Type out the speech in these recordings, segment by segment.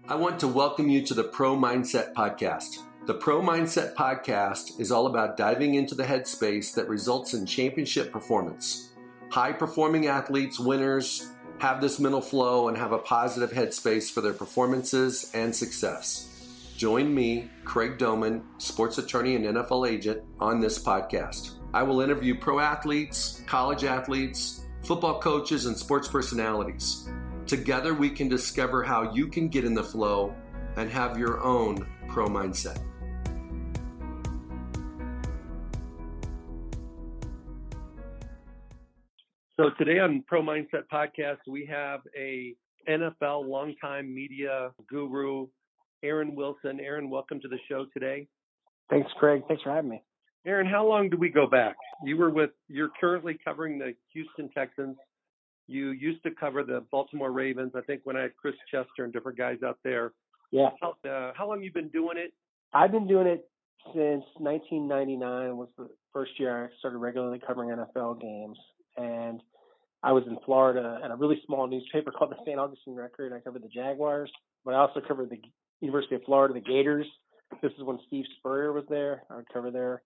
I want to welcome you to the Pro Mindset Podcast. The Pro Mindset Podcast is all about diving into the headspace that results in championship performance. High-performing athletes, winners, have this mental flow and have a positive headspace for their performances and success. Join me, Craig Domann, sports attorney and NFL agent, on this podcast. I will interview pro athletes, college athletes, football coaches, and sports personalities. Together, we can discover how you can get in the flow and have your own pro mindset. So today on Pro Mindset Podcast, we have a NFL longtime media guru, Aaron Wilson. Aaron, welcome to the show today. Thanks, Craig. Thanks for having me. Aaron, how long do we go back? You're currently covering the Houston Texans. You used to cover the Baltimore Ravens. I think when I had Chris Chester and different guys out there. Yeah. How long you been doing it? I've been doing it since 1999 was the first year I started regularly covering NFL games. And I was in Florida at a really small newspaper called the St. Augustine Record. I covered the Jaguars, but I also covered the University of Florida, the Gators. This is when Steve Spurrier was there. I would cover their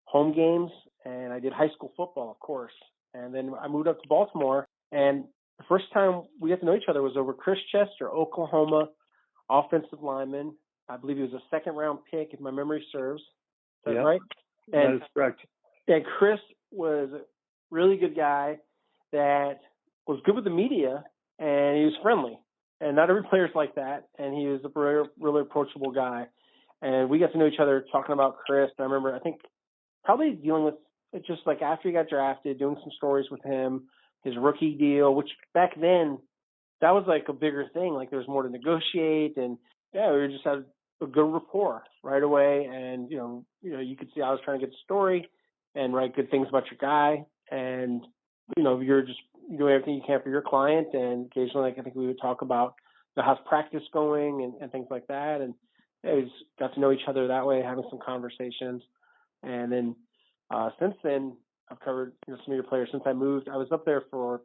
home games. And I did high school football, of course. And then I moved up to Baltimore. And the first time we got to know each other was over Chris Chester, Oklahoma offensive lineman. I believe he was a second-round pick, if my memory serves. Is that right? And, that is correct. And Chris was a really good guy that was good with the media, and he was friendly. And not every player's like that, and he was a really approachable guy. And we got to know each other talking about Chris. And I remember, I think, probably dealing with it just like after he got drafted, doing some stories with him, his rookie deal, which back then, that was like a bigger thing. Like there was more to negotiate, and yeah, we just had a good rapport right away. And you you could see I was trying to get the story and write good things about your guy, and you're just doing everything you can for your client. And occasionally, I think we would talk about how's practice going and things like that. And yeah, we just got to know each other that way, having some conversations. And then since then, I've covered some of your players since I moved. I was up there for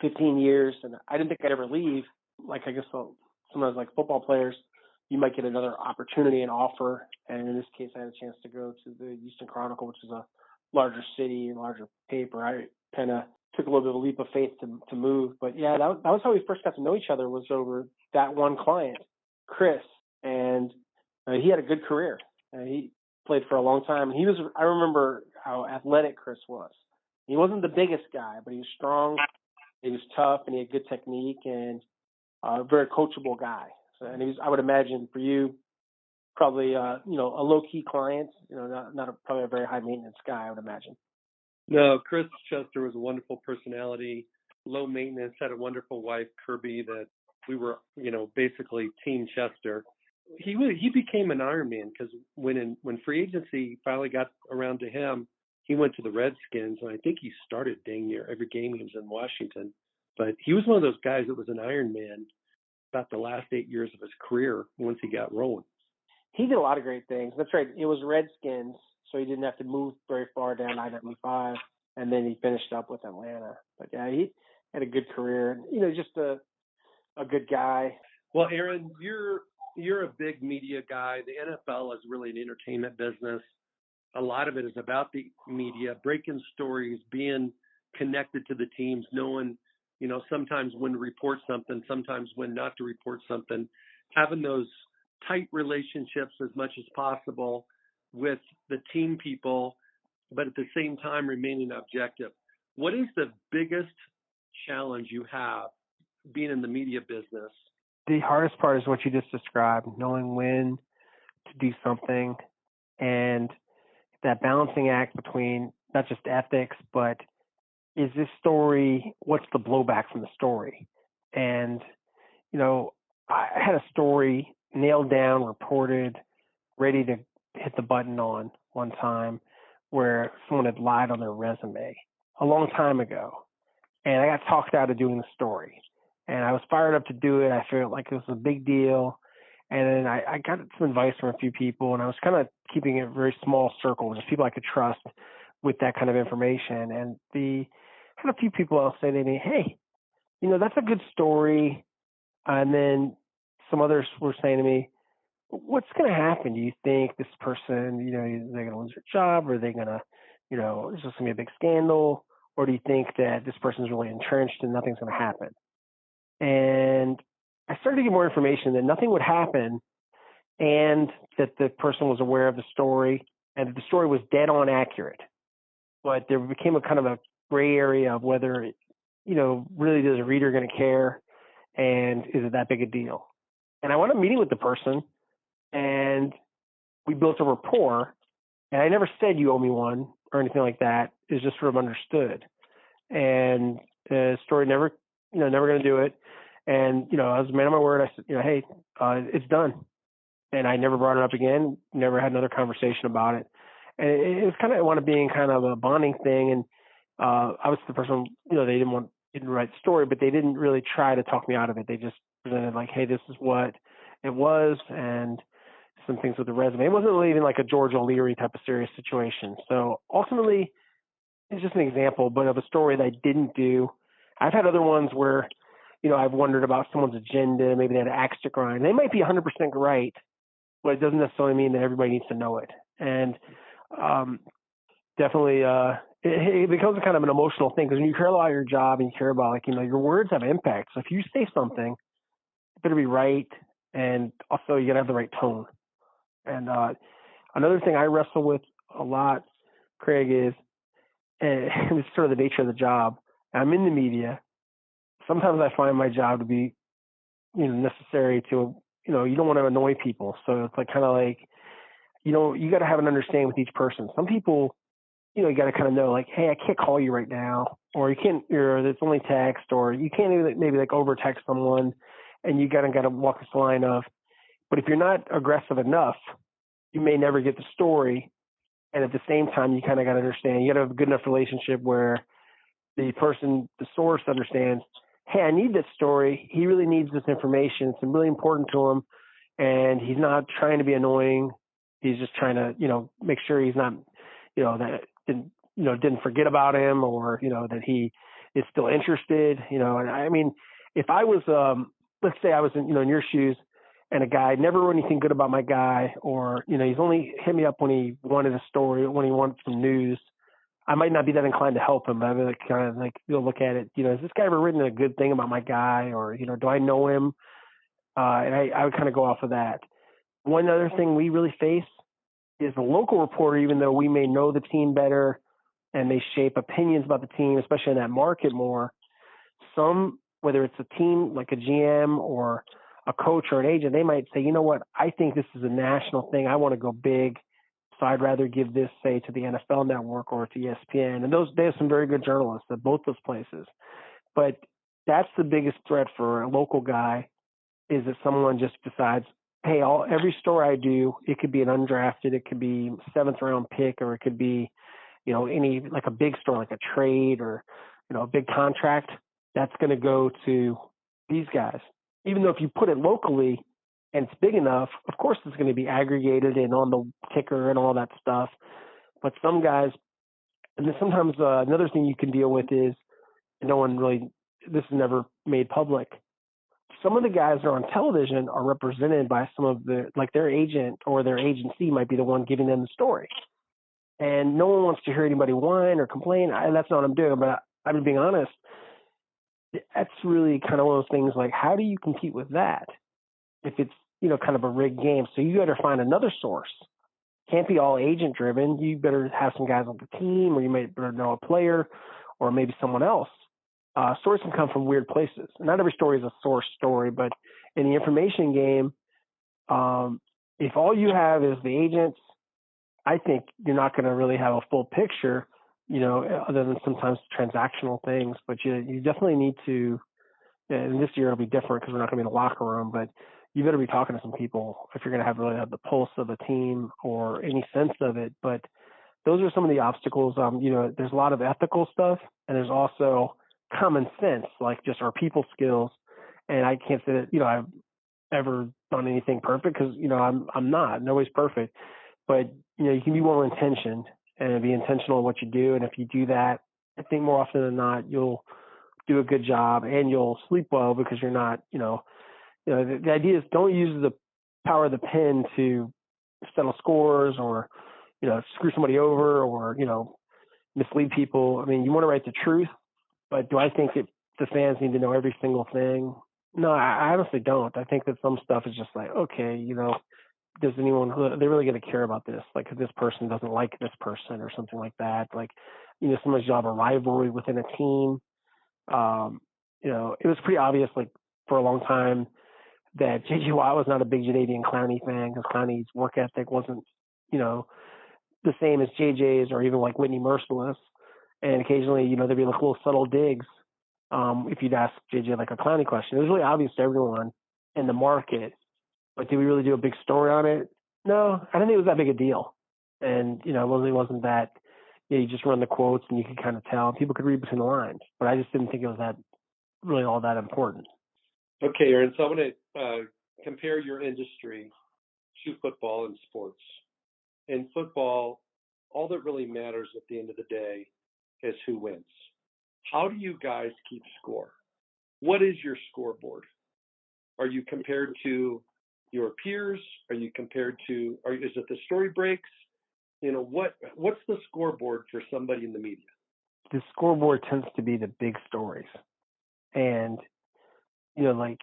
15 years, and I didn't think I'd ever leave. Like I guess sometimes like football players, you might get another opportunity and offer. And in this case, I had a chance to go to the Houston Chronicle, which is a larger city and larger paper. I kind of took a little bit of a leap of faith to move. But yeah, that was how we first got to know each other, was over that one client, Chris. And he had a good career. He played for a long time. I remember how athletic Chris was. He wasn't the biggest guy, but he was strong, he was tough, and he had good technique, and a very coachable guy. So, and I would imagine for you, probably, a low-key client, probably a very high-maintenance guy, I would imagine. No, Chris Chester was a wonderful personality, low maintenance, had a wonderful wife, Kirby, that we were, basically Team Chester. He became an Iron Man because when free agency finally got around to him, he went to the Redskins, and I think he started dang near every game he was in Washington. But he was one of those guys that was an Iron Man about the last 8 years of his career once he got rolling. He did a lot of great things. That's right. It was Redskins, so he didn't have to move very far down I-95, and then he finished up with Atlanta. But yeah, he had a good career. Just a good guy. Well, Aaron, you're a big media guy. The NFL is really an entertainment business. A lot of it is about the media, breaking stories, being connected to the teams, knowing, sometimes when to report something, sometimes when not to report something, having those tight relationships as much as possible with the team people, but at the same time remaining objective. What is the biggest challenge you have being in the media business? The hardest part is what you just described, knowing when to do something, and that balancing act between not just ethics, but is this story, what's the blowback from the story? And, I had a story nailed down, reported, ready to hit the button on one time where someone had lied on their resume a long time ago. And I got talked out of doing the story. And I was fired up to do it. I felt like it was a big deal. And then I got some advice from a few people, and I was kind of keeping it a very small circle, just people I could trust with that kind of information. And I had a few people else say to me, hey, that's a good story. And then some others were saying to me, what's going to happen? Do you think this person, they're going to lose their job? Or are they going to, is this going to be a big scandal? Or do you think that this person's really entrenched and nothing's going to happen? And I started to get more information that nothing would happen and that the person was aware of the story and that the story was dead on accurate. But there became a kind of a gray area of whether, really does a reader going to care and is it that big a deal? And I wound up meeting with the person and we built a rapport. And I never said you owe me one or anything like that. It was just sort of understood. And the story never going to do it. And, I was a man of my word. I said, hey, it's done. And I never brought it up again, never had another conversation about it. And it was kind of wound up being kind of a bonding thing. And I was the person, they didn't write the story, but they didn't really try to talk me out of it. They just presented like, hey, this is what it was, and some things with the resume. It wasn't really even like a George O'Leary type of serious situation. So ultimately, it's just an example, but of a story that I didn't do. I've had other ones where, I've wondered about someone's agenda. Maybe they had an axe to grind. They might be 100% right, but it doesn't necessarily mean that everybody needs to know it. And definitely, it becomes kind of an emotional thing because when you care about your job and you care about, your words have impact. So if you say something, it better be right, and also you got to have the right tone. And another thing I wrestle with a lot, Craig, is it's sort of the nature of the job. I'm in the media. Sometimes I find my job to be, necessary to, you don't want to annoy people. So it's you got to have an understanding with each person. Some people, you got to kind of know hey, I can't call you right now, or you can't, it's only text, or you can't even maybe over text someone, and you got to walk this line of, but if you're not aggressive enough, you may never get the story. And at the same time, you kind of got to understand, you got to have a good enough relationship where the person, the source understands, hey, I need this story. He really needs this information. It's really important to him. And he's not trying to be annoying. He's just trying to, make sure he's not, that didn't forget about him, or, that he is still interested, and I mean, if I was, let's say I was in, in your shoes, and a guy never wrote anything good about my guy, or, he's only hit me up when he wanted a story, when he wanted some news, I might not be that inclined to help him. I'd be kind of look at it, has this guy ever written a good thing about my guy, or, do I know him? And I would kind of go off of that. One other thing we really face is the local reporter, even though we may know the team better and they shape opinions about the team, especially in that market more, some, whether it's a team like a GM or a coach or an agent, they might say, you know what, I think this is a national thing. I want to go big. So I'd rather give this, say, to the NFL Network or to ESPN. And they have some very good journalists at both those places. But that's the biggest threat for a local guy, is that someone just decides, hey, every story I do, it could be an undrafted, it could be 7th round pick, or it could be, any a big story, like a trade or, a big contract, that's going to go to these guys. Even though if you put it locally and it's big enough, of course it's going to be aggregated and on the ticker and all that stuff. But some guys, and then sometimes another thing you can deal with is, no one really, this is never made public. Some of the guys that are on television are represented by some of their agent or their agency might be the one giving them the story. And no one wants to hear anybody whine or complain. That's not what I'm doing. But I'm being honest, that's really kind of one of those things, how do you compete with that if it's, kind of a rigged game? So you got to find another source. Can't be all agent driven. You better have some guys on the team, or you might better know a player or maybe someone else. Stories can come from weird places. Not every story is a source story, but in the information game, if all you have is the agents, I think you're not going to really have a full picture, other than sometimes transactional things. But you definitely need to, and this year it'll be different because we're not going to be in the locker room, but you better be talking to some people if you're going to really have the pulse of the team or any sense of it. But those are some of the obstacles. There's a lot of ethical stuff, and there's also common sense, like just our people skills. And I can't say that, I've ever done anything perfect, because, I'm not. Nobody's perfect. But, you can be well intentioned and be intentional in what you do. And if you do that, I think more often than not, you'll do a good job and you'll sleep well, because you're not, The idea is don't use the power of the pen to settle scores or, screw somebody over or, mislead people. I mean, you want to write the truth, but do I think the fans need to know every single thing? No, I honestly don't. I think that some stuff is just like, okay, does anyone, are they really going to care about this? Like, if this person doesn't like this person or something like that. Like, sometimes you'll have a rivalry within a team. It was pretty obvious, like, for a long time that J.J. Watt was not a big Jadeveon Clowney fan because Clowney's work ethic wasn't, the same as J.J.'s or even like Whitney Merciless. And occasionally, there'd be like little subtle digs if you'd ask J.J. like a Clowney question. It was really obvious to everyone in the market. But did we really do a big story on it? No, I didn't think it was that big a deal. And, it really wasn't that, you just run the quotes and you could kind of tell. People could read between the lines. But I just didn't think it was that really all that important. Okay, Aaron, so I'm going to compare your industry to football and sports. In football, all that really matters at the end of the day is who wins. How do you guys keep score? What is your scoreboard? Are you compared to your peers? Are you compared to, is it the story breaks? What's the scoreboard for somebody in the media? The scoreboard tends to be the big stories. And, like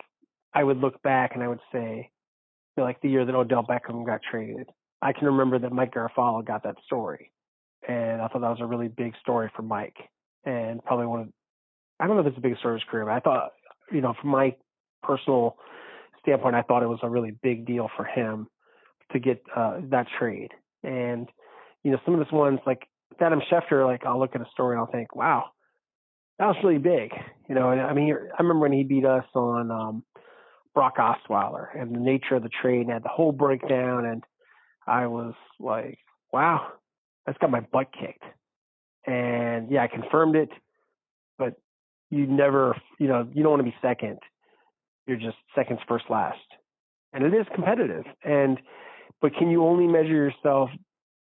I would look back and I would say, like the year that Odell Beckham got traded, I can remember that Mike Garafolo got that story. And I thought that was a really big story for Mike. And probably I don't know if it's the biggest story of his career, but I thought, from my personal standpoint, I thought it was a really big deal for him to get that trade. And, some of those ones, like Adam Schefter, like I'll look at a story and I'll think, wow, that was really big. And I mean, I remember when he beat us on Brock Osweiler and the nature of the trade and had the whole breakdown. And I was like, wow, that's got my butt kicked. And yeah, I confirmed it, but you never, you don't want to be second. You're just seconds first last. And it is competitive. But can you only measure yourself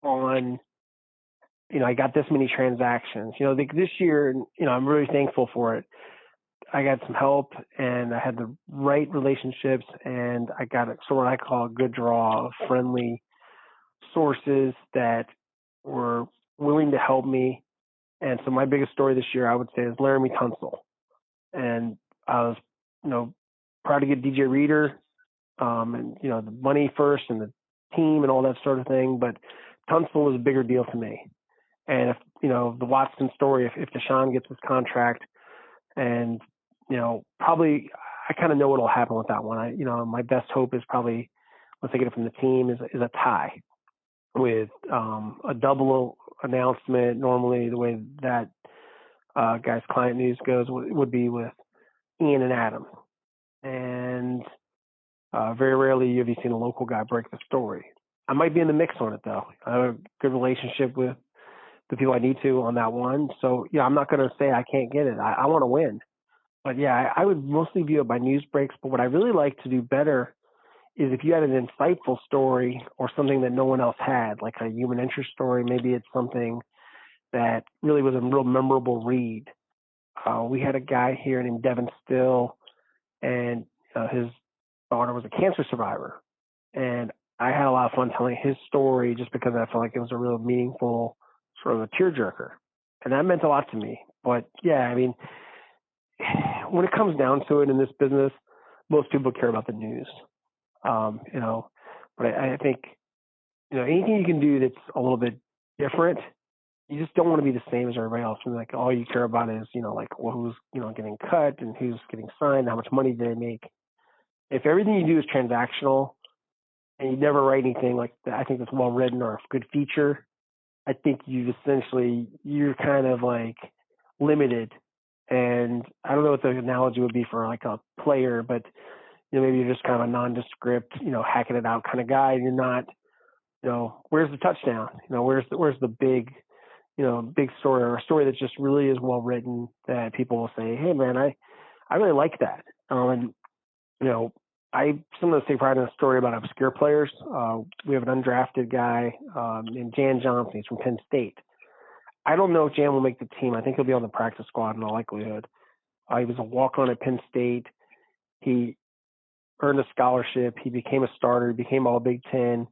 on, I got this many transactions. This year, I'm really thankful for it. I got some help and I had the right relationships and I got what I call a good draw of friendly sources that were willing to help me. And so my biggest story this year, I would say, is Laramie Tunsil. And I was, proud to get DJ Reader, and, the money first and the team and all that sort of thing. But Tunsil was a bigger deal to me. And if, the Watson story, if Deshaun gets his contract and, probably I kind of know what will happen with that one. My best hope is probably, once I get it from the team, is a tie with a double announcement. Normally the way that guy's client news goes would be with Ian and Adam. And very rarely have you seen a local guy break the story. I might be in the mix on it, though. I have a good relationship with the people I need to on that one. So, I'm not going to say I can't get it. I want to win. But, yeah, I would mostly view it by news breaks. But what I really like to do better is if you had an insightful story or something that no one else had, like a human interest story, maybe it's something that really was a real memorable read. We had a guy here named Devin Still, and his daughter was a cancer survivor. And I had a lot of fun telling his story just because I felt like it was a real meaningful sort of a tearjerker. And that meant a lot to me. But, yeah, I mean, when it comes down to it in this business, most people care about the news. But I think, anything you can do that's a little bit different, you just don't want to be the same as everybody else. And like all you care about is, who's, getting cut and who's getting signed, how much money do they make. If everything you do is transactional and you never write anything like that, I think that's well written or a good feature, I think you're kind of like limited. And I don't know what the analogy would be for like a player, but maybe you're just kind of a nondescript, hacking it out kind of guy. And you're not, where's the touchdown? Where's the big, big story or a story that just really is well written that people will say, hey man, I really like that. And I sometimes take pride in a story about obscure players. We have an undrafted guy named Jan Johnson. He's from Penn State. I don't know if Jan will make the team. I think he'll be on the practice squad in all likelihood. He was a walk-on at Penn State. He earned a scholarship. He became a starter. He became all Big Ten.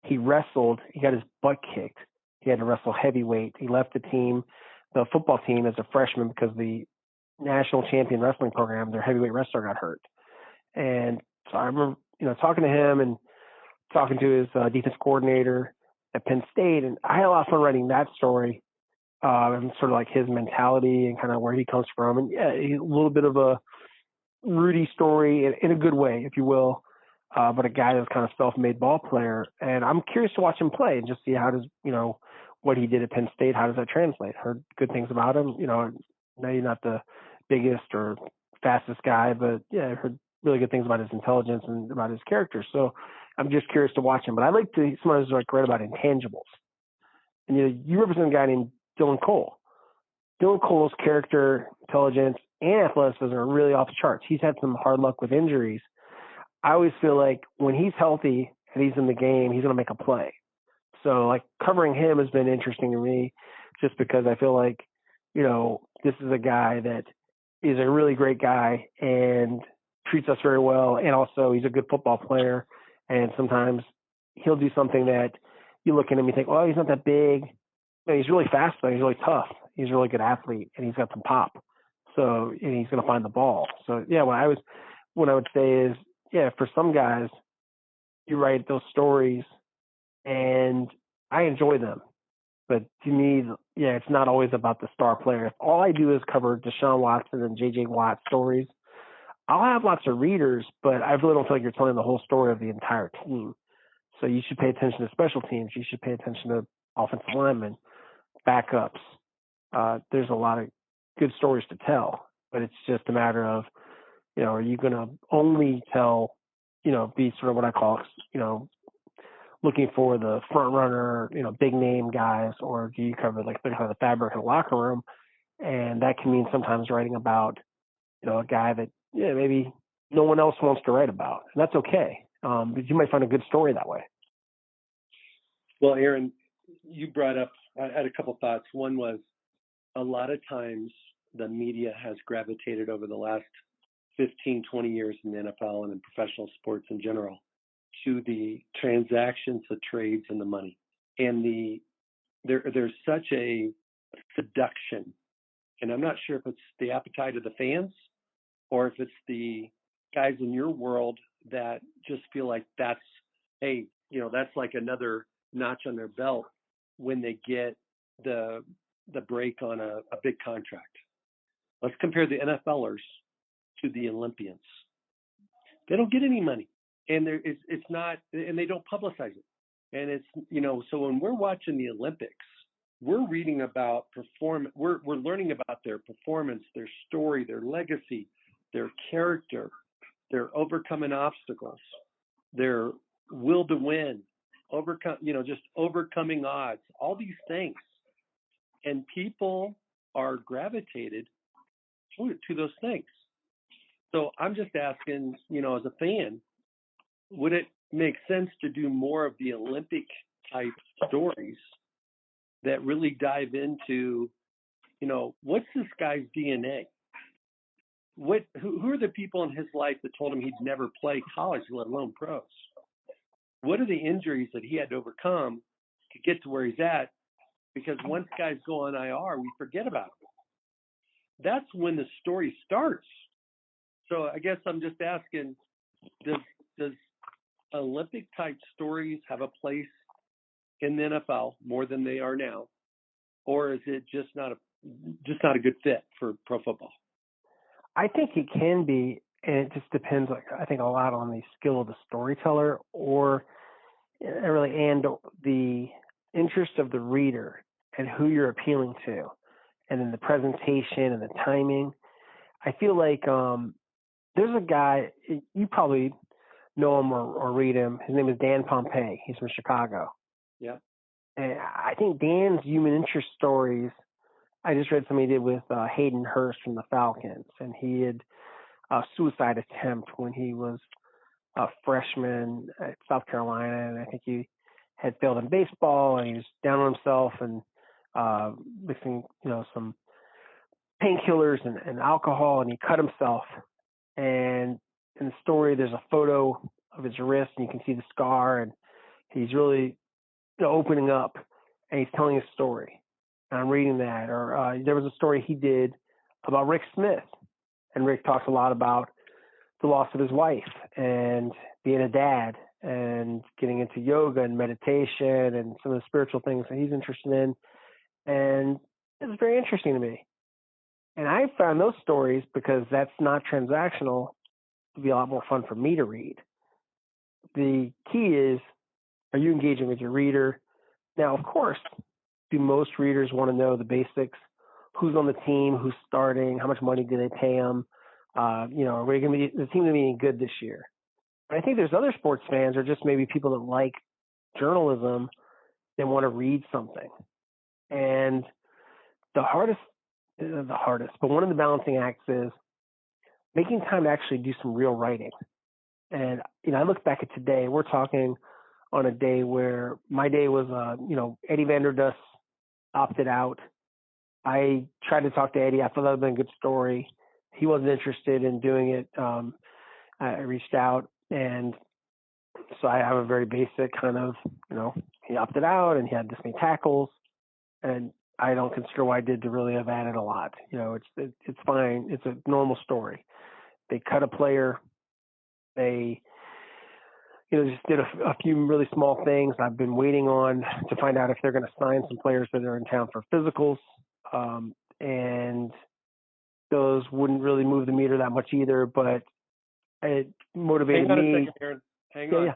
He wrestled. He got his butt kicked. He had to wrestle heavyweight. He left the football team as a freshman because the national champion wrestling program, their heavyweight wrestler, got hurt. And so I remember, talking to him and talking to his defense coordinator at Penn State. And I had a lot of fun writing that story and sort of like his mentality and kind of where he comes from. And yeah, a little bit of a Rudy story in a good way, if you will, but a guy that's kind of self-made ball player. And I'm curious to watch him play and just see how does, what he did at Penn State, how does that translate? Heard good things about him. I know you're not the biggest or fastest guy, but yeah, I heard really good things about his intelligence and about his character. So I'm just curious to watch him. But I like to sometimes like read about intangibles. And you represent a guy named Dylan Cole. Dylan Cole's character, intelligence, and athleticism are really off the charts. He's had some hard luck with injuries. I always feel like when he's healthy and he's in the game, he's going to make a play. So like covering him has been interesting to me just because I feel like, this is a guy that is a really great guy and treats us very well. And also he's a good football player. And sometimes he'll do something that you look at him and you think, well, he's not that big. He's really fast, but he's really tough. He's a really good athlete and he's got some pop. So, and he's going to find the ball. So yeah, what I would say is, yeah, for some guys, you write those stories and I enjoy them. But to me, yeah, it's not always about the star player. If all I do is cover Deshaun Watson and J.J. Watt stories, I'll have lots of readers, but I really don't feel like you're telling the whole story of the entire team. So you should pay attention to special teams. You should pay attention to offensive linemen, backups. There's a lot of good stories to tell, but it's just a matter of, are you going to only tell, be sort of what I call, looking for the front runner, big name guys, or do you cover like the fabric of the locker room? And that can mean sometimes writing about, a guy that, maybe no one else wants to write about. And that's okay. But you might find a good story that way. Well, Aaron, you brought up, I had a couple thoughts. One was a lot of times the media has gravitated over the last 15, 20 years in the NFL and in professional sports in general to the transactions, the trades, and the money. And there's such a seduction. And I'm not sure if it's the appetite of the fans or if it's the guys in your world that just feel like that's, hey, that's like another notch on their belt when they get the break on a big contract. Let's compare the NFLers to the Olympians. They don't get any money, and it's not, and they don't publicize it. And it's, so when we're watching the Olympics, we're reading about we're learning about their performance, their story, their legacy, their character, their overcoming obstacles, their will to win, just overcoming odds, all these things. And people are gravitated to those things. So I'm just asking, as a fan, would it make sense to do more of the Olympic type stories that really dive into, what's this guy's DNA? Who are the people in his life that told him he'd never play college, let alone pros? What are the injuries that he had to overcome to get to where he's at? Because once guys go on IR, we forget about them. That's when the story starts. So I guess I'm just asking, does Olympic type stories have a place in the NFL more than they are now, or is it just not a good fit for pro football? I think it can be, and it just depends. I think a lot on the skill of the storyteller, and the interest of the reader and who you're appealing to, and then the presentation and the timing. I feel like there's a guy, you probably know him or read him. His name is Dan Pompei. He's from Chicago. Yeah. And I think Dan's human interest stories, I just read something he did with Hayden Hurst from the Falcons, and he had a suicide attempt when he was a freshman at South Carolina, and I think he had failed in baseball, and he was down on himself and mixing, some painkillers and alcohol, and he cut himself. And in the story, there's a photo of his wrist, and you can see the scar, and he's really opening up, and he's telling his story. And I'm reading that. Or there was a story he did about Rick Smith, and Rick talks a lot about the loss of his wife and being a dad and getting into yoga and meditation and some of the spiritual things that he's interested in. And it's very interesting to me. And I found those stories, because that's not transactional, to be a lot more fun for me to read. The key is, are you engaging with your reader? Now, of course, do most readers want to know the basics? Who's on the team? Who's starting? How much money do they pay them? Are we going to be the team going to be any good this year? But I think there's other sports fans, or just maybe people that like journalism, that want to read something. And but one of the balancing acts is making time to actually do some real writing. And, I look back at today, we're talking on a day where my day was, Eddie Vanderdoes opted out. I tried to talk to Eddie. I thought that would have been a good story. He wasn't interested in doing it. I reached out, and so I have a very basic kind of, he opted out and he had this many tackles, and I don't consider what I did to really have added a lot. It's fine. It's a normal story. They cut a player. They, just did a few really small things. I've been waiting on to find out if they're going to sign some players that are in town for physicals. And those wouldn't really move the meter that much either, but it motivated me. Hang on a second, Aaron. Hang on. Yeah,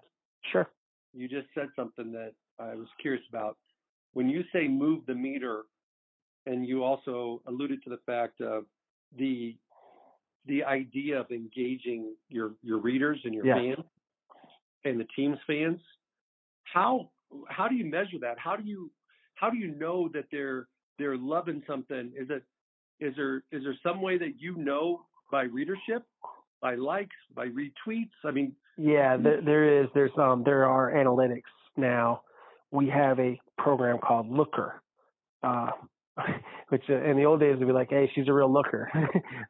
sure. You just said something that I was curious about. When you say move the meter, and you also alluded to the fact of the idea of engaging your readers and your fans and the team's fans, how do you measure that? How do you know that they're loving something? Is there some way that by readership, by likes, by retweets? I mean, yeah, there is. There are analytics now. We have a program called Looker, which in the old days would be like, hey, she's a real looker.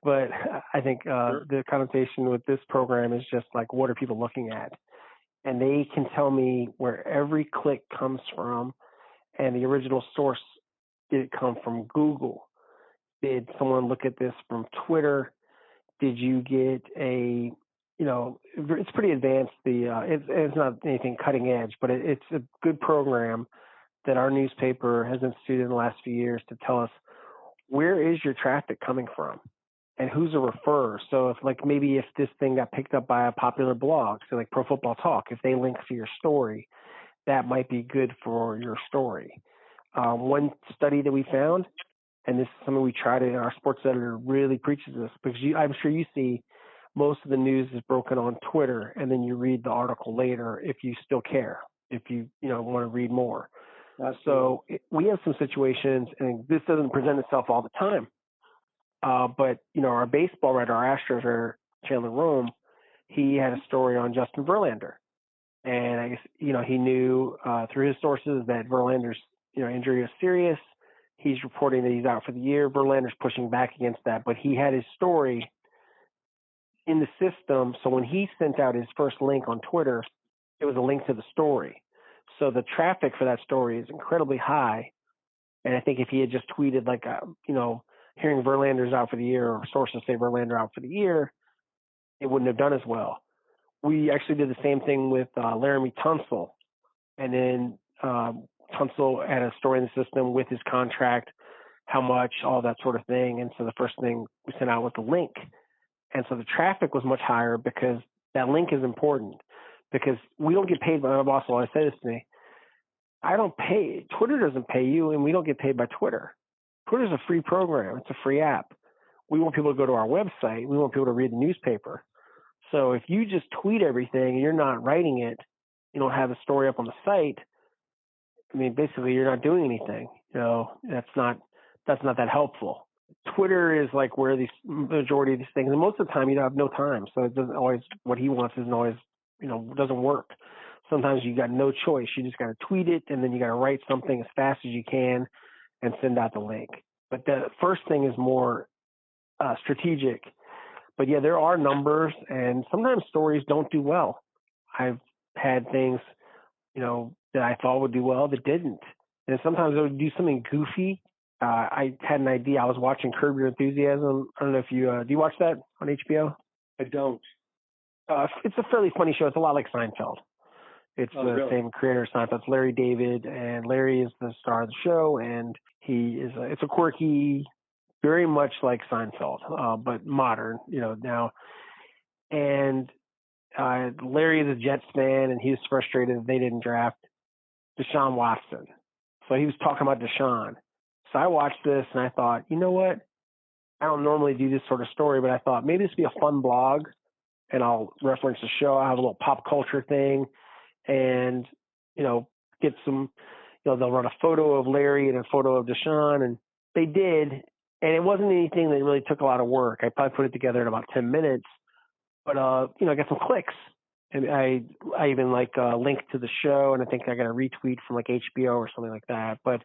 But I think the connotation with this program is just like, what are people looking at? And they can tell me where every click comes from, and the original source. Did it come from Google? Did someone look at this from Twitter? Did you get it's pretty advanced. It's not anything cutting edge, but it's a good program that our newspaper has instituted in the last few years to tell us where is your traffic coming from and who's a referrer. So if this thing got picked up by a popular blog, so like Pro Football Talk, if they link to your story, that might be good for your story. One study that we found, and this is something we try to, our sports editor really preaches this, because I'm sure you see most of the news is broken on Twitter, and then you read the article later if you still care, if you want to read more. So we have some situations, and this doesn't present itself all the time. But our baseball writer, our Astros writer, Chandler Rome, he had a story on Justin Verlander, and I guess he knew through his sources that Verlander's injury was serious. He's reporting that he's out for the year. Verlander's pushing back against that, but he had his story in the system. So when he sent out his first link on Twitter, it was a link to the story. So the traffic for that story is incredibly high. And I think if he had just tweeted hearing Verlander's out for the year, or sources say Verlander out for the year, it wouldn't have done as well. We actually did the same thing with Laramie Tunsil. And then Tunsil had a story in the system with his contract, how much, all that sort of thing. And so the first thing we sent out was the link. And so the traffic was much higher because that link is important, because we don't get paid by my boss. Always say this to me. Twitter doesn't pay you, and we don't get paid by Twitter. Twitter's a free program. It's a free app. We want people to go to our website. We want people to read the newspaper. So if you just tweet everything and you're not writing it, you don't have a story up on the site, I mean, basically you're not doing anything. That's not that helpful. Twitter is like where the majority of these things, and most of the time you have no time. So it doesn't always, what he wants isn't always, doesn't work. Sometimes you got no choice. You just got to tweet it, and then you got to write something as fast as you can and send out the link. But the first thing is more strategic. But yeah, there are numbers, and sometimes stories don't do well. I've had things, that I thought would do well that didn't. And sometimes it would do something goofy. I had an idea. I was watching Curb Your Enthusiasm. I don't know if you do you watch that on HBO? I don't. It's a fairly funny show. It's a lot like Seinfeld. It's the really? same creator of Seinfeld. It's Larry David, and Larry is the star of the show, and it's a quirky, very much like Seinfeld, but modern, now. And Larry is a Jets fan, and he was frustrated that they didn't draft Deshaun Watson. So he was talking about Deshaun. So I watched this, and I thought, you know what? I don't normally do this sort of story, but I thought maybe this would be a fun blog, and I'll reference the show. I'll have a little pop culture thing, and, get some, they'll run a photo of Larry and a photo of Deshaun, and they did. And it wasn't anything that really took a lot of work. I probably put it together in about 10 minutes, but, I got some clicks. And I even linked to the show, and I think I got a retweet from HBO or something like that. But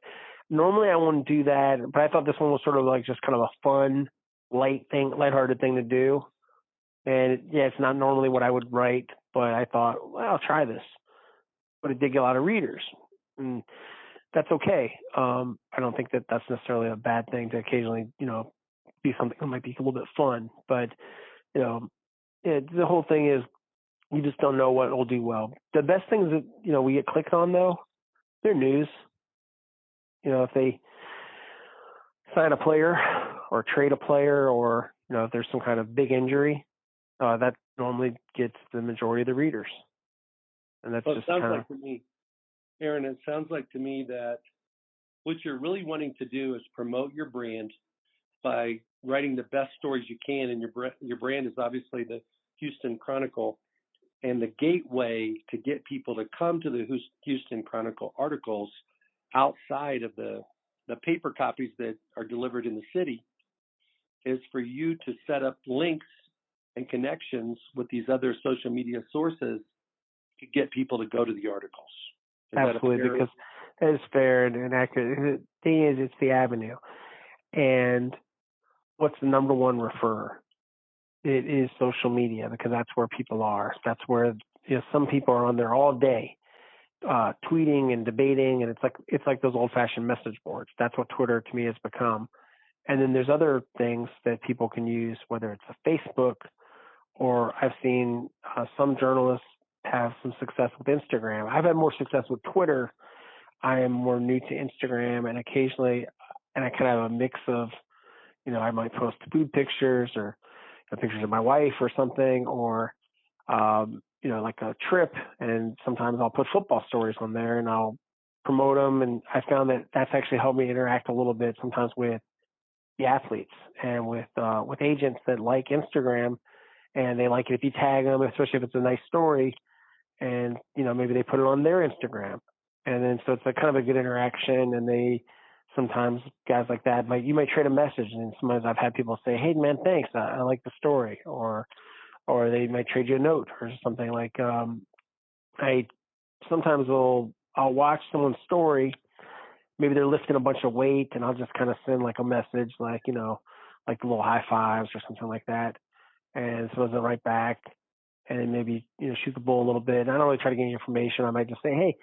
normally I wouldn't do that. But I thought this one was sort of like just kind of a fun, lighthearted thing to do. And it's not normally what I would write, but I thought, well, I'll try this. But it did get a lot of readers, and that's okay. I don't think that that's necessarily a bad thing to occasionally, do something that might be a little bit fun. But, the whole thing is, you just don't know what will do well. The best things that, we get clicked on, though, they're news. If they sign a player or trade a player, or, if there's some kind of big injury, that normally gets the majority of the readers. And that's well, just it sounds kind like to me, Aaron, it sounds like to me that what you're really wanting to do is promote your brand by writing the best stories you can. And your brand is obviously the Houston Chronicle. And the gateway to get people to come to the Houston Chronicle articles outside of the paper copies that are delivered in the city is for you to set up links and connections with these other social media sources to get people to go to the articles. absolutely, because that is fair and accurate. The thing is, it's the avenue. And what's the number one referrer? It is social media, because that's where people are. That's where some people are on there all day, tweeting and debating, and it's like those old-fashioned message boards. That's what Twitter to me has become. And then there's other things that people can use, whether it's a Facebook, or I've seen some journalists have some success with Instagram. I've had more success with Twitter. I am more new to Instagram, and occasionally, and I kind of have a mix of, I might post food pictures or pictures of my wife or something, or, like a trip. And sometimes I'll put football stories on there and I'll promote them. And I found that that's actually helped me interact a little bit sometimes with the athletes and with agents that like Instagram, and they like it if you tag them, especially if it's a nice story, and, maybe they put it on their Instagram. And then, so it's a kind of a good interaction. And sometimes guys like that you might trade a message, and sometimes I've had people say, "Hey man, thanks. I like the story," or they might trade you a note or something. Like, I sometimes I'll watch someone's story. Maybe they're lifting a bunch of weight, and I'll just kind of send like a message, like, like little high fives or something like that. And sometimes they'll write back, and then maybe, shoot the bull a little bit. And I don't really try to get any information. I might just say, "Hey,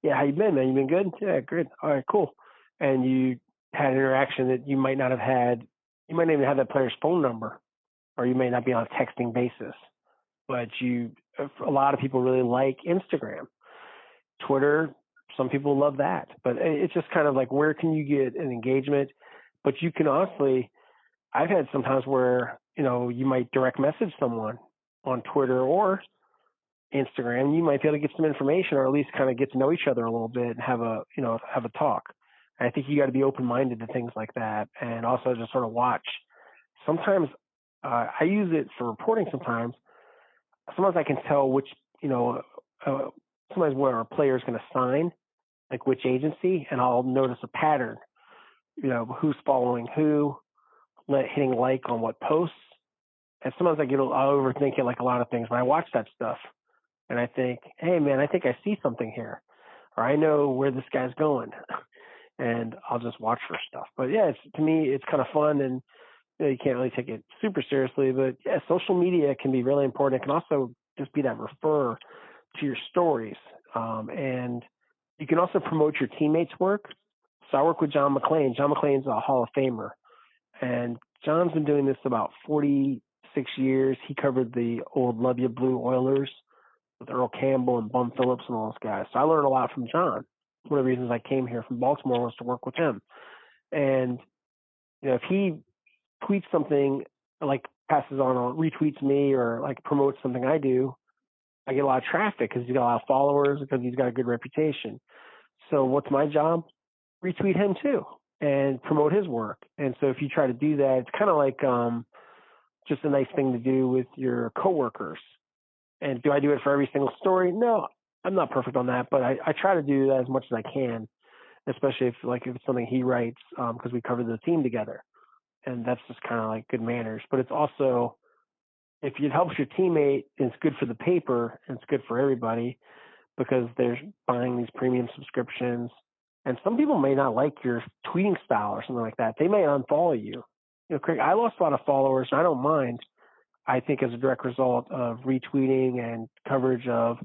yeah, how you been, man? You been good?" "Yeah, good." "All right, cool." And you had an interaction that you might not have had. You might not even have that player's phone number, or you may not be on a texting basis. But a lot of people really like Instagram. Twitter, some people love that. But it's just kind of like, where can you get an engagement? But you can honestly, I've had sometimes where, you might direct message someone on Twitter or Instagram. You might be able to get some information, or at least kind of get to know each other a little bit and have a talk. And I think you got to be open-minded to things like that, and also just sort of watch. Sometimes I use it for reporting. Sometimes I can tell which, sometimes where a player is going to sign, like which agency, and I'll notice a pattern, who's following who, hitting like on what posts. And sometimes I'll overthink it, like a lot of things. When I watch that stuff, and I think, "Hey man, I think I see something here," or "I know where this guy's going," and I'll just watch for stuff. But yeah, to me, it's kind of fun, and you can't really take it super seriously, but yeah, social media can be really important. It can also just be that refer to your stories. And you can also promote your teammates' work. So I work with John McClain. John McClain's a Hall of Famer. And John's been doing this about 46 years. He covered the old Love Ya Blue Oilers with Earl Campbell and Bum Phillips and all those guys. So I learned a lot from John. One of the reasons I came here from Baltimore was to work with him. And, if he tweets something, like passes on or retweets me or like promotes something I do, I get a lot of traffic because he's got a lot of followers, because he's got a good reputation. So what's my job? Retweet him too and promote his work. And so if you try to do that, it's kind of like just a nice thing to do with your coworkers. And do I do it for every single story? No, I'm not perfect on that, but I try to do that as much as I can, especially if it's something he writes, because we cover the team together. And that's just kind of like good manners. But it's also, if it helps your teammate, it's good for the paper and it's good for everybody, because they're buying these premium subscriptions. And some people may not like your tweeting style or something like that. They may unfollow you. Craig, I lost a lot of followers, and I don't mind. I think as a direct result of retweeting and coverage of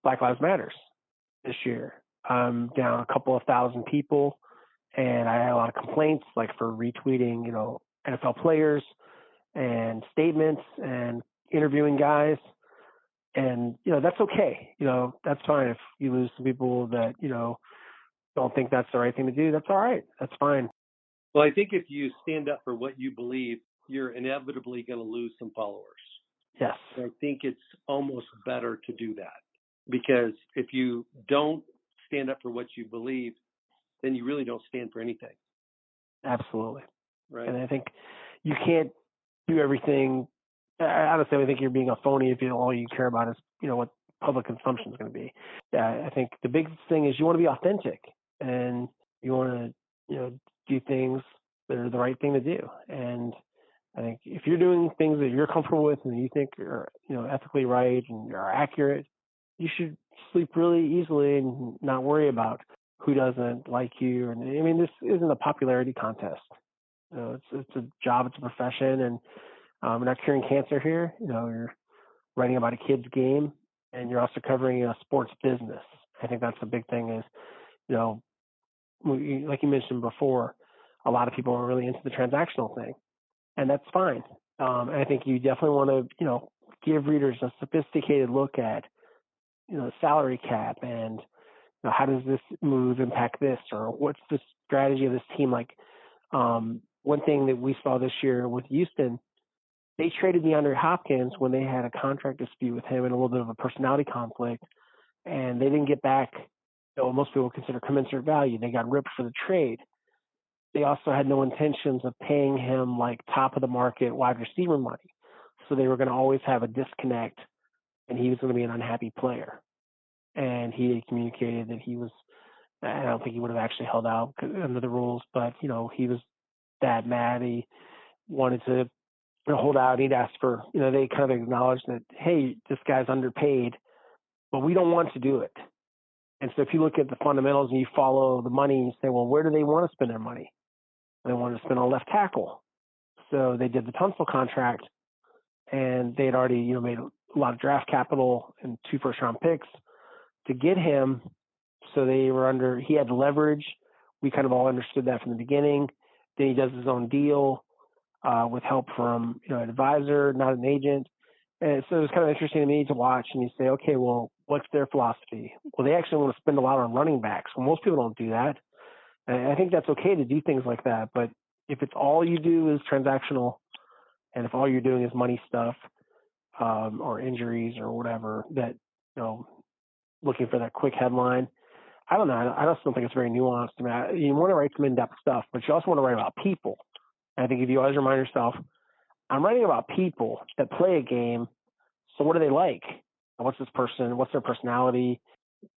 Black Lives Matters this year. I'm down a couple of thousand people, and I had a lot of complaints, like for retweeting, NFL players and statements and interviewing guys. And, that's okay. That's fine if you lose some people that, don't think that's the right thing to do. That's all right. That's fine. Well, I think if you stand up for what you believe, you're inevitably going to lose some followers. Yes. I think it's almost better to do that, because if you don't stand up for what you believe, then you really don't stand for anything. Absolutely. Right. And I think you can't do everything. Honestly, I think you're being a phony if all you care about is, what public consumption is going to be. I think the big thing is you want to be authentic, and you want to, do things that are the right thing to do. And I think if you're doing things that you're comfortable with and you think are, ethically right and are accurate, you should sleep really easily and not worry about who doesn't like you. And I mean, this isn't a popularity contest. It's a job, it's a profession, and we're not curing cancer here. You're writing about a kid's game, and you're also covering a sports business. I think that's the big thing is, like you mentioned before, a lot of people are really into the transactional thing, and that's fine. And I think you definitely want to, give readers a sophisticated look at, the salary cap and how does this move impact this, or what's the strategy of this team? Like one thing that we saw this year with Houston, they traded DeAndre Hopkins when they had a contract dispute with him and a little bit of a personality conflict, and they didn't get back what most people consider commensurate value. They got ripped for the trade. They also had no intentions of paying him like top of the market wide receiver money. So they were going to always have a disconnect, and he was going to be an unhappy player. And he had communicated that he was, I don't think he would have actually held out under the rules, but, he was that mad. He wanted to hold out. He'd asked for, they kind of acknowledged that, hey, this guy's underpaid, but we don't want to do it. And so if you look at the fundamentals and you follow the money, you say, well, where do they want to spend their money? They wanted to spend on left tackle. So they did the Tunsil contract, and they had already, made a lot of draft capital and 2 first-round picks to get him. So he had leverage. We kind of all understood that from the beginning. Then he does his own deal with help from, an advisor, not an agent. And so it was kind of interesting to me to watch, and you say, okay, well, what's their philosophy? Well, they actually want to spend a lot on running backs. Well, most people don't do that. And I think that's okay to do things like that. But if it's all you do is transactional, and if all you're doing is money stuff or injuries or whatever, that, looking for that quick headline, I don't know. I just don't think it's very nuanced. I mean, you want to write some in-depth stuff, but you also want to write about people. And I think if you always remind yourself, I'm writing about people that play a game. So what do they like? What's this person? What's their personality?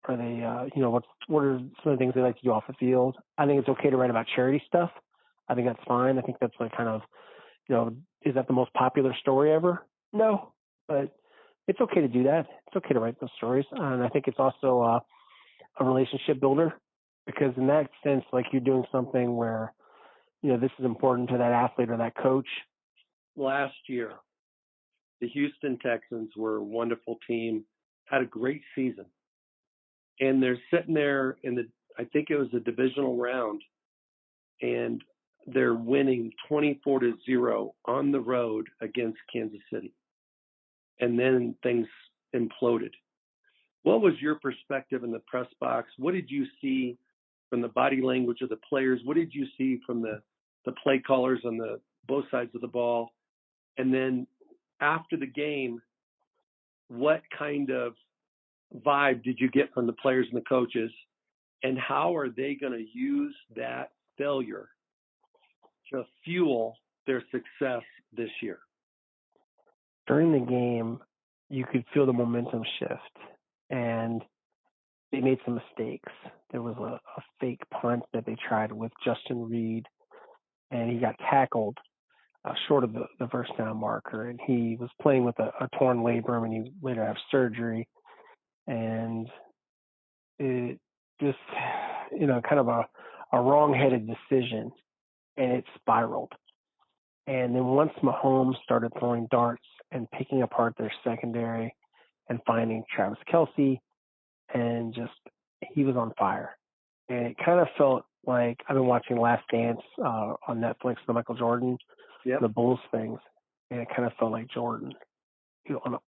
Are they, what are some of the things they like to do off the field? I think it's okay to write about charity stuff. I think that's fine. I think that's like kind of, is that the most popular story ever? No, but it's okay to do that. It's okay to write those stories. And I think it's also a relationship builder, because in that sense, like you're doing something where, this is important to that athlete or that coach. last year, the Houston Texans were a wonderful team, had a great season. And they're sitting there I think it was the divisional round, and they're winning 24-0 on the road against Kansas City. And then things imploded. What was your perspective in the press box? What did you see from the body language of the players? What did you see from the play callers on both sides of the ball? And then after the game, what kind of vibe did you get from the players and the coaches? And how are they going to use that failure to fuel their success this year? During the game, you could feel the momentum shift, and they made some mistakes. There was a fake punt that they tried with Justin Reed, and he got tackled short of the first down marker, and he was playing with a torn labrum, and he later had surgery, and it just, kind of a wrong-headed decision, and it spiraled. And then once Mahomes started throwing darts and picking apart their secondary and finding Travis Kelce, and he was on fire. And it kind of felt like I've been watching Last Dance on Netflix, the Michael Jordan, the Bulls things, and it kind of felt like Jordan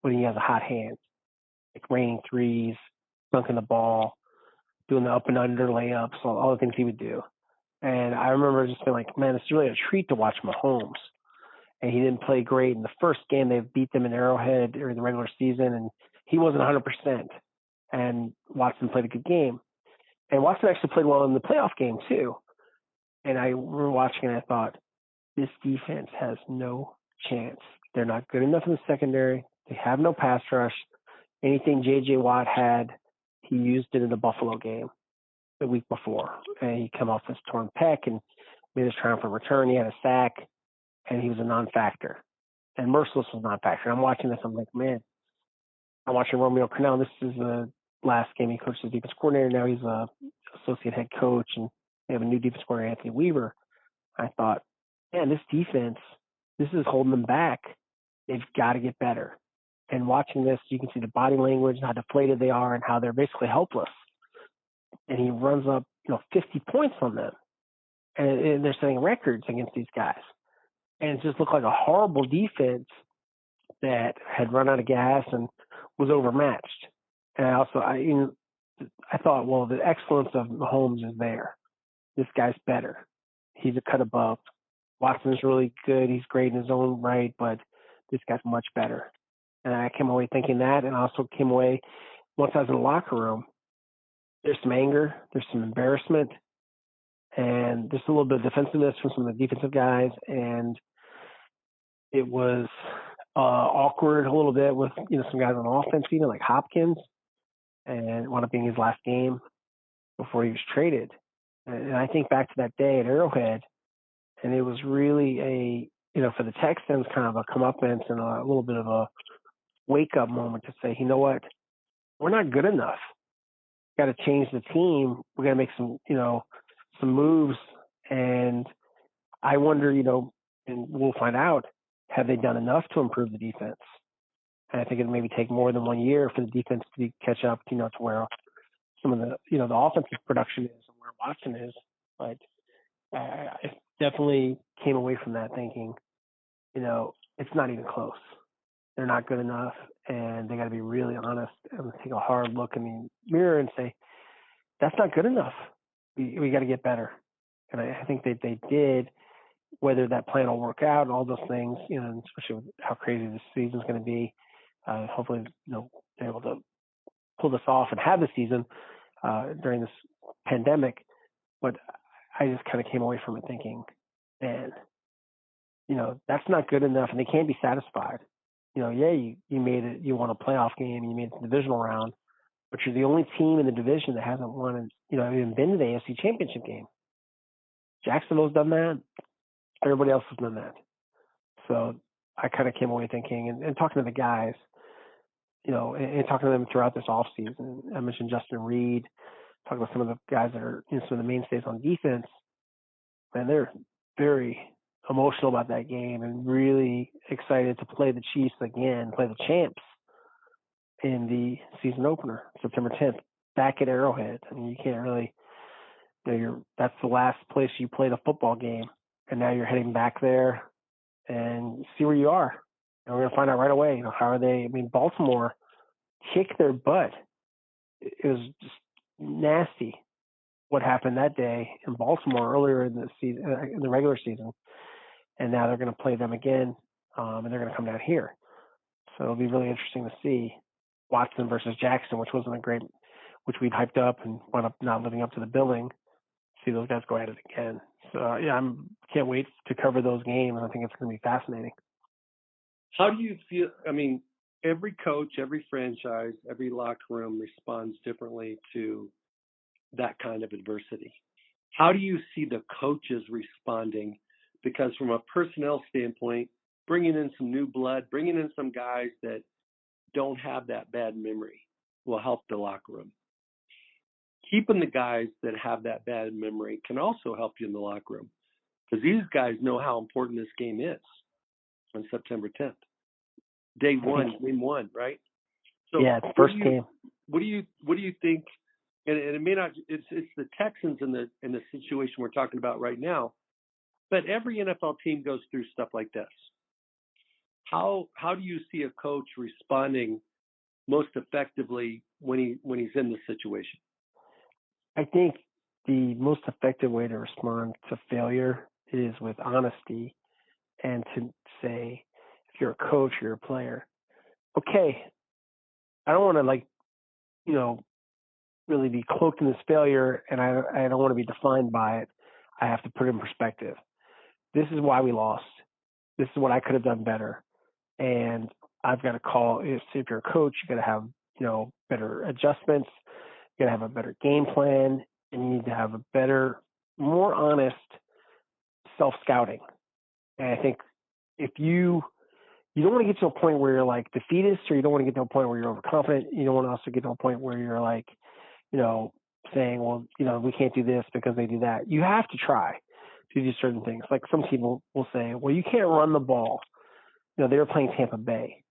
when he has a hot hand, like raining threes, dunking the ball, doing the up and under layups, all the things he would do. And I remember just being like, man, it's really a treat to watch Mahomes. And he didn't play great in the first game. They beat them in Arrowhead during the regular season, and he wasn't 100%. And Watson played a good game. And Watson actually played well in the playoff game, too. And I remember watching and I thought, this defense has no chance. They're not good enough in the secondary. They have no pass rush. Anything J.J. Watt had, he used it in the Buffalo game the week before. And he came off his torn pec and made his triumphant return. He had a sack, and he was a non-factor. And Merciless was non-factor. And I'm watching this. I'm like, man, I'm watching Romeo Crennel. This is the last game he coached as defense coordinator. Now he's a associate head coach, and they have a new defense coordinator, Anthony Weaver. I thought, man, this defense, this is holding them back. They've got to get better. And watching this, you can see the body language, how deflated they are, and how they're basically helpless. And he runs up, 50 points on them. And they're setting records against these guys. And it just looked like a horrible defense that had run out of gas and was overmatched. And I thought, well, the excellence of Mahomes is there. This guy's better. He's a cut above. Watson's really good. He's great in his own right, but this guy's much better. And I came away thinking that, and I also came away, once I was in the locker room, there's some anger, there's some embarrassment, and there's a little bit of defensiveness from some of the defensive guys, and it was awkward a little bit with some guys on offense, even like Hopkins, and it wound up being his last game before he was traded. And I think back to that day at Arrowhead, and it was really for the Texans, kind of a comeuppance and a little bit of a wake-up moment to say, you know what, we're not good enough. Got to change the team. We got to make some moves. And I wonder, and we'll find out, have they done enough to improve the defense? And I think it'll maybe take more than 1 year for the defense to catch up, to where some of the, the offensive production is and where Watson is. But I definitely came away from that thinking, it's not even close. They're not good enough, and they got to be really honest and take a hard look in the mirror and say, that's not good enough. We got to get better. And I think that they did. Whether that plan will work out and all those things, especially with how crazy this season's going to be, hopefully, they're able to pull this off and have the season during this pandemic. But I just kind of came away from it thinking, man, that's not good enough, and they can't be satisfied. You made it, you won a playoff game, you made the divisional round, but you're the only team in the division that hasn't won, even been to the AFC Championship game. Jacksonville's done that. Everybody else has done that. So I kind of came away thinking, and talking to the guys, and talking to them throughout this offseason. I mentioned Justin Reed, talking about some of the guys that are some of the mainstays on defense, and they're very emotional about that game and really excited to play the Chiefs again, play the champs in the season opener, September 10th, back at Arrowhead. I mean, you can't really, that's the last place you played a football game, and now you're heading back there and see where you are. And we're going to find out right away, how are they? I mean, Baltimore kicked their butt. It was just nasty what happened that day in Baltimore earlier in the season, in the regular season. And now they're going to play them again, and they're going to come down here. So it'll be really interesting to see Watson versus Jackson, which we'd hyped up and wound up not living up to the billing. See those guys go at it again. So can't wait to cover those games. I think it's going to be fascinating. How do you feel? I mean, every coach, every franchise, every locker room responds differently to that kind of adversity. How do you see the coaches responding? Because from a personnel standpoint, bringing in some new blood, bringing in some guys that don't have that bad memory will help the locker room. Keeping the guys that have that bad memory can also help you in the locker room, because these guys know how important this game is on September 10th. Day one, game one, right? So yeah, it's first game. What do you think? And it may not. It's the Texans in the situation we're talking about right now, but every NFL team goes through stuff like this. How do you see a coach responding most effectively when he's in this situation? I think the most effective way to respond to failure is with honesty, and to say, if you're a coach or you're a player, okay, I don't want to really be cloaked in this failure, and I don't want to be defined by it. I have to put it in perspective. This is why we lost. This is what I could have done better. And I've got to call, if you're a coach, you got to have, better adjustments. You got to have a better game plan, and you need to have a better, more honest self-scouting. And I think if you don't want to get to a point where you're like defeatist, or you don't want to get to a point where you're overconfident. You don't want to also get to a point where you're like, saying, well, we can't do this because they do that. You have to try to do certain things. Like some people will say, well, you can't run the ball. They were playing Tampa Bay,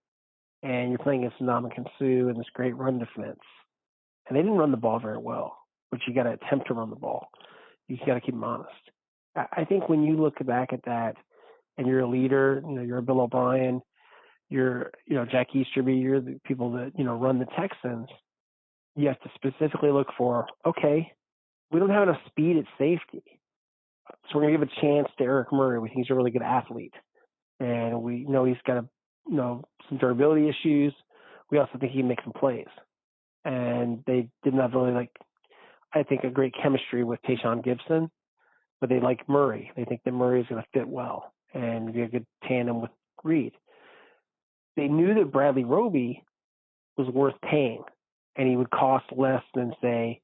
and you're playing against Ndamukong Suh and this great run defense. And they didn't run the ball very well, but you got to attempt to run the ball. You got to keep them honest. I think when you look back at that, and you're a leader, you're a Bill O'Brien, you're, Jack Easterby, you're the people that, run the Texans, you have to specifically look for, okay, we don't have enough speed at safety. So we're going to give a chance to Eric Murray. We think he's a really good athlete. And we know he's got some durability issues. We also think he can make some plays. And they didn't have really, I think, a great chemistry with Tayshaun Gibson, but they like Murray. They think that Murray is going to fit well and be a good tandem with Reed. They knew that Bradley Roby was worth paying, and he would cost less than, say,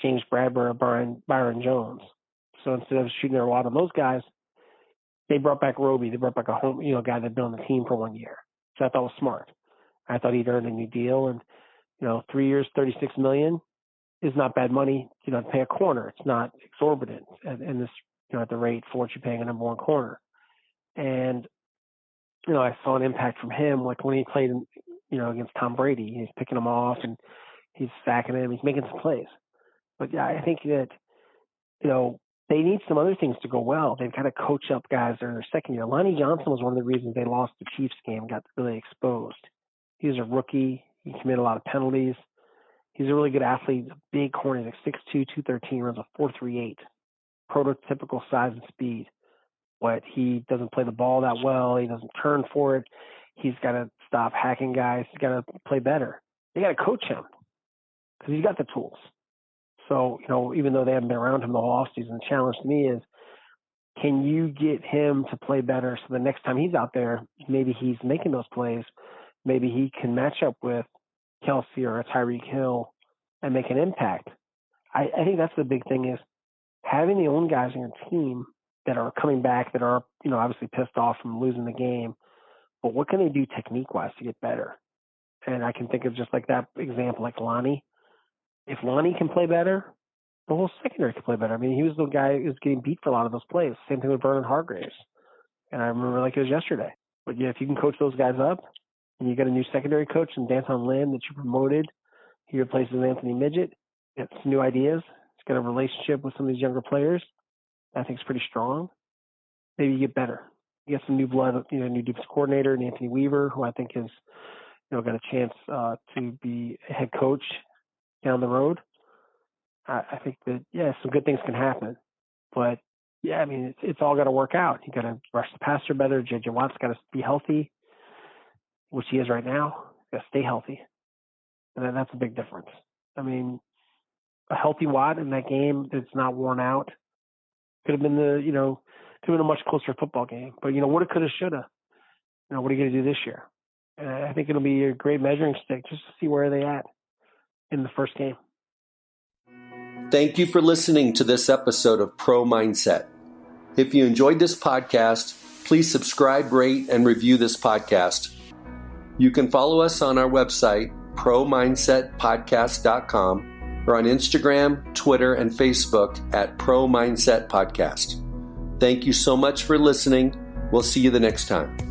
James Bradbury or Byron Jones. So instead of shooting their wad on those guys, they brought back Roby. They brought back a guy that'd been on the team for 1 year. So I thought it was smart. I thought he'd earned a new deal, and 3 years, $36 million is not bad money. To pay a corner. It's not exorbitant in this, at the rate for what you're paying a number one corner. And I saw an impact from him, like when he played, against Tom Brady. He's picking him off and he's sacking him. He's making some plays. But yeah, I think that they need some other things to go well. They've got to coach up guys that are in their second year. Lonnie Johnson was one of the reasons they lost the Chiefs game, got really exposed. He was a rookie. He committed a lot of penalties. He's a really good athlete. He's a big corner. He's like 6'2", 213, runs a 4.38. Prototypical size and speed. But he doesn't play the ball that well. He doesn't turn for it. He's got to stop hacking guys. He's got to play better. They got to coach him because he's got the tools. So, even though they haven't been around him the whole offseason, the challenge to me is, can you get him to play better so the next time he's out there, maybe he's making those plays, maybe he can match up with Kelsey or a Tyreek Hill and make an impact. I think that's the big thing, is having the own guys on your team that are coming back, that are, obviously pissed off from losing the game, but what can they do technique-wise to get better? And I can think of just like that example, like Lonnie. If Lonnie can play better, the whole secondary can play better. I mean, he was the guy who was getting beat for a lot of those plays. Same thing with Vernon Hargreaves. And I remember like it was yesterday. But yeah, if you can coach those guys up, and you got a new secondary coach in Danton Lynn that you promoted, he replaces Anthony Midget, get some new ideas. He's got a relationship with some of these younger players. I think it's pretty strong. Maybe you get better. You get some new blood, new defense coordinator, Anthony Weaver, who I think has, got a chance to be a head coach down the road. I think that, some good things can happen. But, it's all got to work out. You got to rush the passer better. J.J. Watt's got to be healthy, which he is right now. Got to stay healthy. And that's a big difference. A healthy Watt in that game that's not worn out could have been a much closer football game. But, woulda, coulda, shoulda. What are you going to do this year? And I think it'll be a great measuring stick just to see where they at in the first game. Thank you for listening to this episode of Pro Mindset. If you enjoyed this podcast, please subscribe, rate, and review this podcast. You can follow us on our website, ProMindsetPodcast.com, or on Instagram, Twitter, and Facebook at Pro Mindset Podcast. Thank you so much for listening. We'll see you the next time.